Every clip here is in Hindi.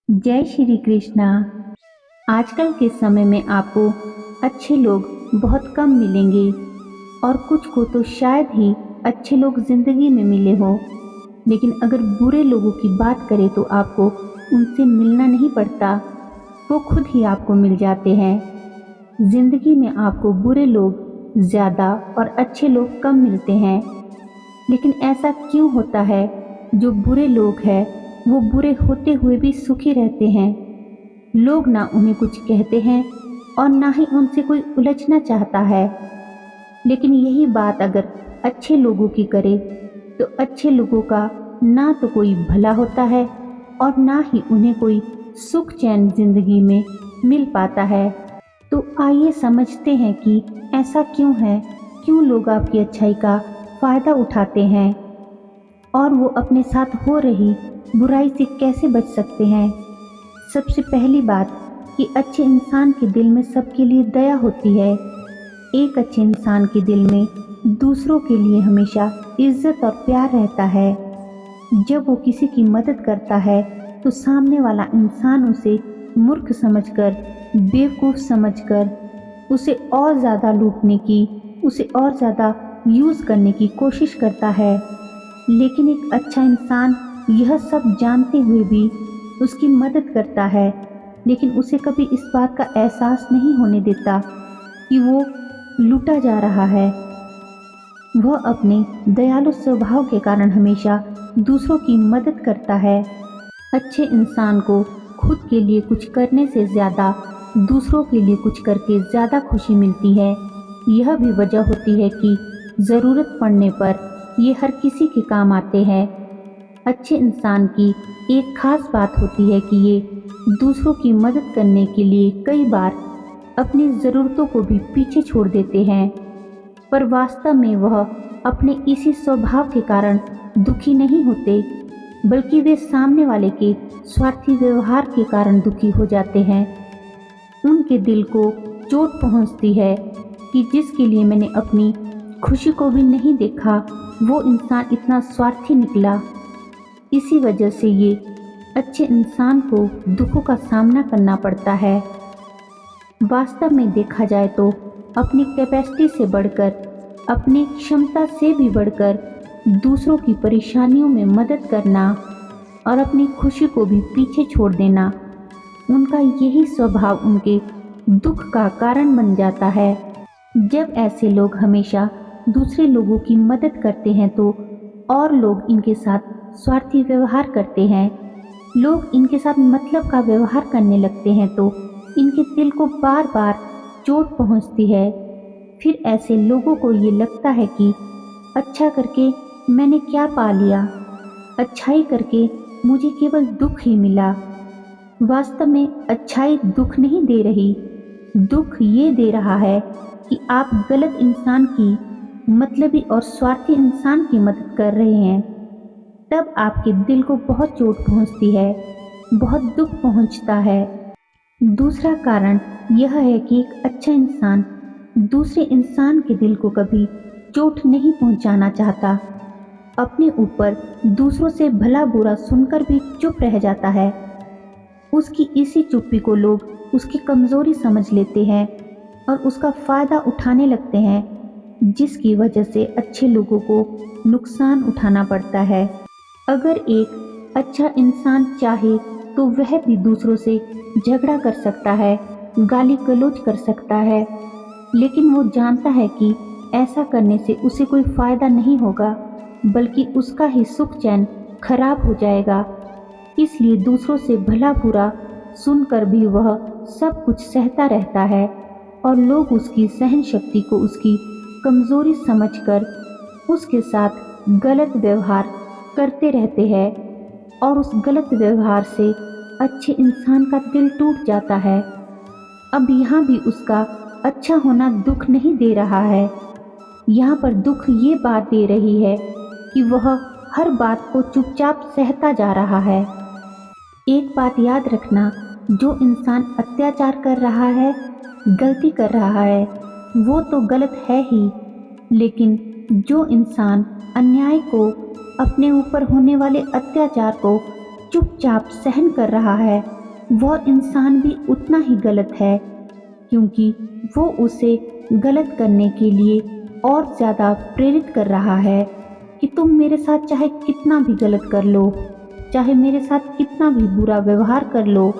जय श्री कृष्णा। आजकल के समय में आपको अच्छे लोग बहुत कम मिलेंगे और कुछ को तो शायद ही अच्छे लोग जिंदगी में मिले हो। लेकिन अगर बुरे लोगों की बात करें तो आपको उनसे मिलना नहीं पड़ता, वो खुद ही आपको मिल जाते हैं। जिंदगी में आपको बुरे लोग ज़्यादा और अच्छे लोग कम मिलते हैं। लेकिन ऐसा क्यों होता है? जो बुरे लोग हैं वो बुरे होते हुए भी सुखी रहते हैं। लोग ना उन्हें कुछ कहते हैं और ना ही उनसे कोई उलझना चाहता है। लेकिन यही बात अगर अच्छे लोगों की करे तो अच्छे लोगों का ना तो कोई भला होता है और ना ही उन्हें कोई सुख चैन जिंदगी में मिल पाता है। तो आइए समझते हैं कि ऐसा क्यों है, क्यों लोग आपकी अच्छाई का फायदा उठाते हैं और वो अपने साथ हो रही बुराई से कैसे बच सकते हैं। सबसे पहली बात कि अच्छे इंसान के दिल में सबके लिए दया होती है। एक अच्छे इंसान के दिल में दूसरों के लिए हमेशा इज्जत और प्यार रहता है। जब वो किसी की मदद करता है तो सामने वाला इंसान उसे मूर्ख समझकर, बेवकूफ़ समझकर उसे और ज़्यादा लूटने की, उसे और ज़्यादा यूज़ करने की कोशिश करता है। लेकिन एक अच्छा इंसान यह सब जानते हुए भी उसकी मदद करता है, लेकिन उसे कभी इस बात का एहसास नहीं होने देता कि वो लूटा जा रहा है। वह अपने दयालु स्वभाव के कारण हमेशा दूसरों की मदद करता है। अच्छे इंसान को खुद के लिए कुछ करने से ज़्यादा दूसरों के लिए कुछ करके ज़्यादा खुशी मिलती है। यह भी वजह होती है कि ज़रूरत पड़ने पर ये हर किसी के काम आते हैं। अच्छे इंसान की एक खास बात होती है कि ये दूसरों की मदद करने के लिए कई बार अपनी ज़रूरतों को भी पीछे छोड़ देते हैं, पर वास्तव में वह अपने इसी स्वभाव के कारण दुखी नहीं होते, बल्कि वे सामने वाले के स्वार्थी व्यवहार के कारण दुखी हो जाते हैं। उनके दिल को चोट पहुंचती है कि जिसके लिए मैंने अपनी खुशी को भी नहीं देखा, वो इंसान इतना स्वार्थी निकला। इसी वजह से ये अच्छे इंसान को दुखों का सामना करना पड़ता है। वास्तव में देखा जाए तो अपनी कैपेसिटी से बढ़कर, अपनी क्षमता से भी बढ़कर दूसरों की परेशानियों में मदद करना और अपनी खुशी को भी पीछे छोड़ देना, उनका यही स्वभाव उनके दुख का कारण बन जाता है। जब ऐसे लोग हमेशा दूसरे लोगों की मदद करते हैं तो और लोग इनके साथ स्वार्थी व्यवहार करते हैं, लोग इनके साथ मतलब का व्यवहार करने लगते हैं तो इनके दिल को बार बार चोट पहुंचती है। फिर ऐसे लोगों को ये लगता है कि अच्छा करके मैंने क्या पा लिया, अच्छाई करके मुझे केवल दुख ही मिला। वास्तव में अच्छाई दुख नहीं दे रही, दुख ये दे रहा है कि आप गलत इंसान की, मतलबी और स्वार्थी इंसान की मदद कर रहे हैं। तब आपके दिल को बहुत चोट पहुंचती है, बहुत दुख पहुंचता है। दूसरा कारण यह है कि एक अच्छा इंसान दूसरे इंसान के दिल को कभी चोट नहीं पहुंचाना चाहता। अपने ऊपर दूसरों से भला बुरा सुनकर भी चुप रह जाता है। उसकी इसी चुप्पी को लोग उसकी कमज़ोरी समझ लेते हैं और उसका फ़ायदा उठाने लगते हैं, जिसकी वजह से अच्छे लोगों को नुकसान उठाना पड़ता है। अगर एक अच्छा इंसान चाहे तो वह भी दूसरों से झगड़ा कर सकता है, गाली गलौज कर सकता है, लेकिन वो जानता है कि ऐसा करने से उसे कोई फ़ायदा नहीं होगा, बल्कि उसका ही सुख चैन खराब हो जाएगा। इसलिए दूसरों से भला बुरा सुनकर भी वह सब कुछ सहता रहता है और लोग उसकी सहन शक्ति को उसकी कमज़ोरी समझकर उसके साथ गलत व्यवहार करते रहते हैं और उस गलत व्यवहार से अच्छे इंसान का दिल टूट जाता है। अब यहाँ भी उसका अच्छा होना दुख नहीं दे रहा है, यहाँ पर दुख ये बात दे रही है कि वह हर बात को चुपचाप सहता जा रहा है। एक बात याद रखना, जो इंसान अत्याचार कर रहा है, गलती कर रहा है, वो तो गलत है ही, लेकिन जो इंसान अन्याय को, अपने ऊपर होने वाले अत्याचार को चुपचाप सहन कर रहा है वह इंसान भी उतना ही गलत है, क्योंकि वो उसे गलत करने के लिए और ज़्यादा प्रेरित कर रहा है कि तुम मेरे साथ चाहे कितना भी गलत कर लो, चाहे मेरे साथ कितना भी बुरा व्यवहार कर लो,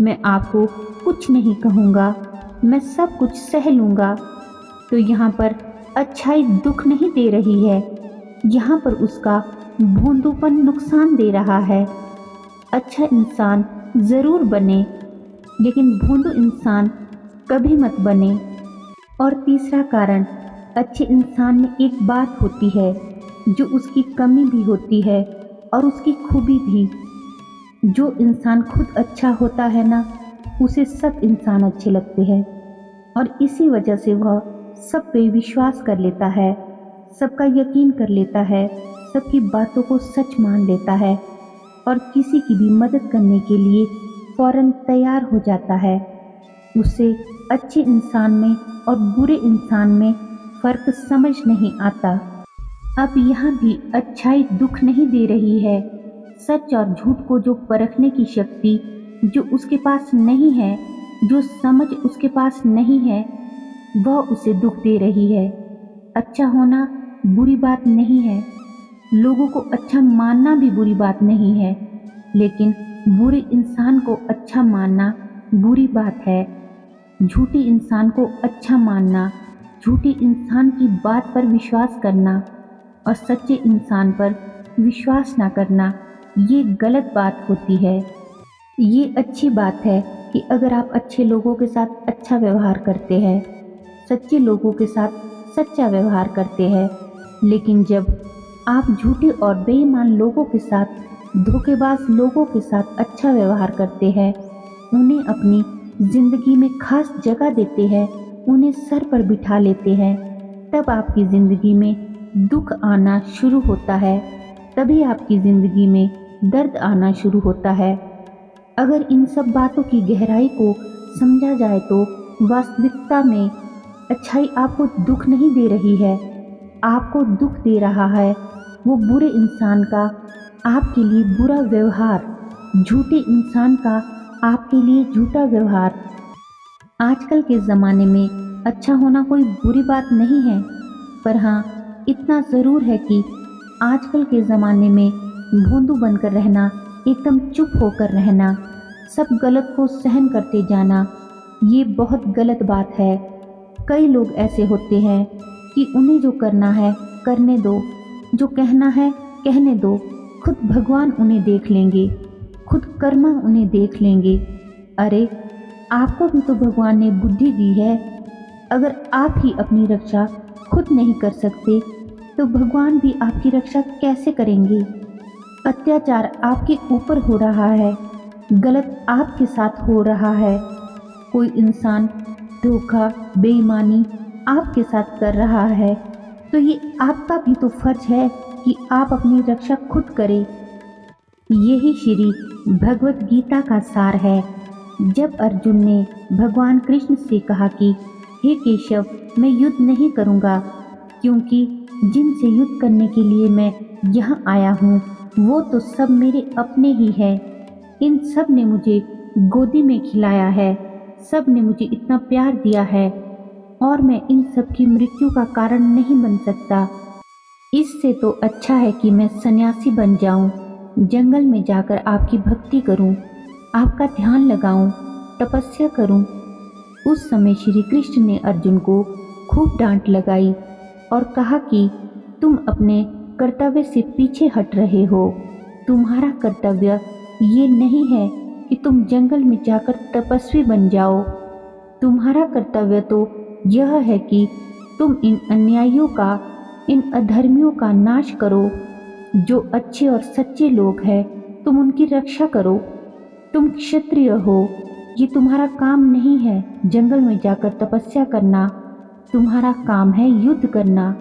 मैं आपको कुछ नहीं कहूँगा, मैं सब कुछ सह लूँगा। तो यहाँ पर अच्छाई दुख नहीं दे रही है, यहाँ पर उसका भोंदूपन नुकसान दे रहा है। अच्छा इंसान ज़रूर बने, लेकिन भोंदू इंसान कभी मत बने। और तीसरा कारण, अच्छे इंसान में एक बात होती है जो उसकी कमी भी होती है और उसकी खूबी भी। जो इंसान खुद अच्छा होता है ना, उसे सब इंसान अच्छे लगते हैं और इसी वजह से वह सब पे विश्वास कर लेता है, सबका यकीन कर लेता है, सबकी बातों को सच मान लेता है और किसी की भी मदद करने के लिए फौरन तैयार हो जाता है। उसे अच्छे इंसान में और बुरे इंसान में फ़र्क समझ नहीं आता। अब यहाँ भी अच्छाई दुख नहीं दे रही है। सच और झूठ को जो परखने की शक्ति जो उसके पास नहीं है, जो समझ उसके पास नहीं है, वह उसे दुख दे रही है। अच्छा होना बुरी बात नहीं है, लोगों को अच्छा मानना भी बुरी बात नहीं है, लेकिन बुरे इंसान को अच्छा मानना बुरी बात है। झूठे इंसान को अच्छा मानना, झूठे इंसान की बात पर विश्वास करना और सच्चे इंसान पर विश्वास ना करना, ये गलत बात होती है। ये अच्छी बात है कि अगर आप अच्छे लोगों के साथ अच्छा व्यवहार करते हैं, सच्चे लोगों के साथ सच्चा व्यवहार करते हैं, लेकिन जब आप झूठे और बेईमान लोगों के साथ, धोखेबाज लोगों के साथ अच्छा व्यवहार करते हैं, उन्हें अपनी ज़िंदगी में खास जगह देते हैं, उन्हें सर पर बिठा लेते हैं, तब आपकी ज़िंदगी में दुख आना शुरू होता है, तभी आपकी ज़िंदगी में दर्द आना शुरू होता है। अगर इन सब बातों की गहराई को समझा जाए तो वास्तविकता में अच्छाई आपको दुख नहीं दे रही है, आपको दुख दे रहा है वो बुरे इंसान का आपके लिए बुरा व्यवहार, झूठे इंसान का आपके लिए झूठा व्यवहार। आजकल के ज़माने में अच्छा होना कोई बुरी बात नहीं है, पर हाँ इतना ज़रूर है कि आजकल के ज़माने में भोंदू बनकर रहना, एकदम चुप होकर रहना, सब गलत को सहन करते जाना, ये बहुत गलत बात है। कई लोग ऐसे होते हैं कि उन्हें जो करना है करने दो, जो कहना है कहने दो, खुद भगवान उन्हें देख लेंगे, खुद कर्मा उन्हें देख लेंगे। अरे आपको भी तो भगवान ने बुद्धि दी है, अगर आप ही अपनी रक्षा खुद नहीं कर सकते तो भगवान भी आपकी रक्षा कैसे करेंगे। अत्याचार आपके ऊपर हो रहा है, गलत आपके साथ हो रहा है, कोई इंसान धोखा बेईमानी आपके साथ कर रहा है, तो ये आपका भी तो फर्ज है कि आप अपनी रक्षा खुद करें। यही श्री भगवत गीता का सार है। जब अर्जुन ने भगवान कृष्ण से कहा कि हे केशव, मैं युद्ध नहीं करूँगा, क्योंकि जिनसे युद्ध करने के लिए मैं यहाँ आया हूँ वो तो सब मेरे अपने ही हैं, इन सब ने मुझे गोदी में खिलाया है, सब ने मुझे इतना प्यार दिया है और मैं इन सब की मृत्यु का कारण नहीं बन सकता। इससे तो अच्छा है कि मैं सन्यासी बन जाऊं, जंगल में जाकर आपकी भक्ति करूं, आपका ध्यान लगाऊं, तपस्या करूं। उस समय श्री कृष्ण ने अर्जुन को खूब डांट लगाई और कहा कि तुम अपने कर्तव्य से पीछे हट रहे हो। तुम्हारा कर्तव्य ये नहीं है कि तुम जंगल में जाकर तपस्वी बन जाओ। तुम्हारा कर्तव्य तो यह है कि तुम इन अन्यायियों का, इन अधर्मियों का नाश करो। जो अच्छे और सच्चे लोग हैं तुम उनकी रक्षा करो। तुम क्षत्रिय हो, ये तुम्हारा काम नहीं है जंगल में जाकर तपस्या करना, तुम्हारा काम है युद्ध करना,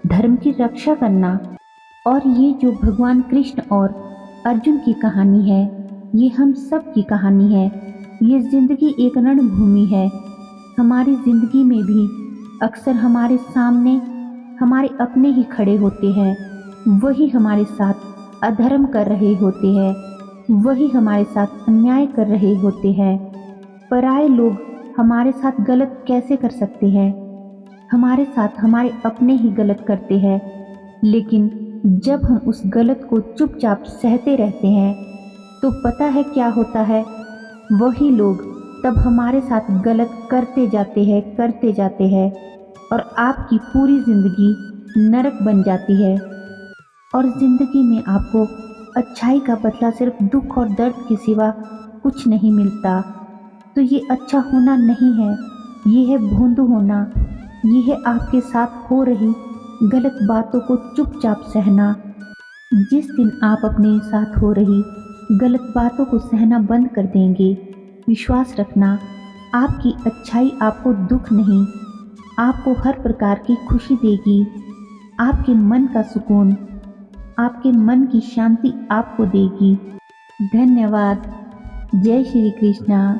धर्म की रक्षा करना। और ये जो भगवान कृष्ण और अर्जुन की कहानी है, ये हम सब की कहानी है। ये जिंदगी एक रणभूमि है। हमारी जिंदगी में भी अक्सर हमारे सामने हमारे अपने ही खड़े होते हैं, वही हमारे साथ अधर्म कर रहे होते हैं, वही हमारे साथ अन्याय कर रहे होते हैं। पराये लोग हमारे साथ गलत कैसे कर सकते हैं? हमारे साथ हमारे अपने ही गलत करते हैं, लेकिन जब हम उस गलत को चुपचाप सहते रहते हैं तो पता है क्या होता है? वही लोग तब हमारे साथ गलत करते जाते हैं और आपकी पूरी जिंदगी नरक बन जाती है। और जिंदगी में आपको अच्छाई का बदला सिर्फ दुख और दर्द के सिवा कुछ नहीं मिलता। तो ये अच्छा होना नहीं है, ये है भोंदू होना। ये है आपके साथ हो रही गलत बातों को चुपचाप सहना। जिस दिन आप अपने साथ हो रही गलत बातों को सहना बंद कर देंगे, विश्वास रखना, आपकी अच्छाई आपको दुख नहीं, आपको हर प्रकार की खुशी देगी। आपके मन का सुकून, आपके मन की शांति आपको देगी। धन्यवाद। जय श्री कृष्णा।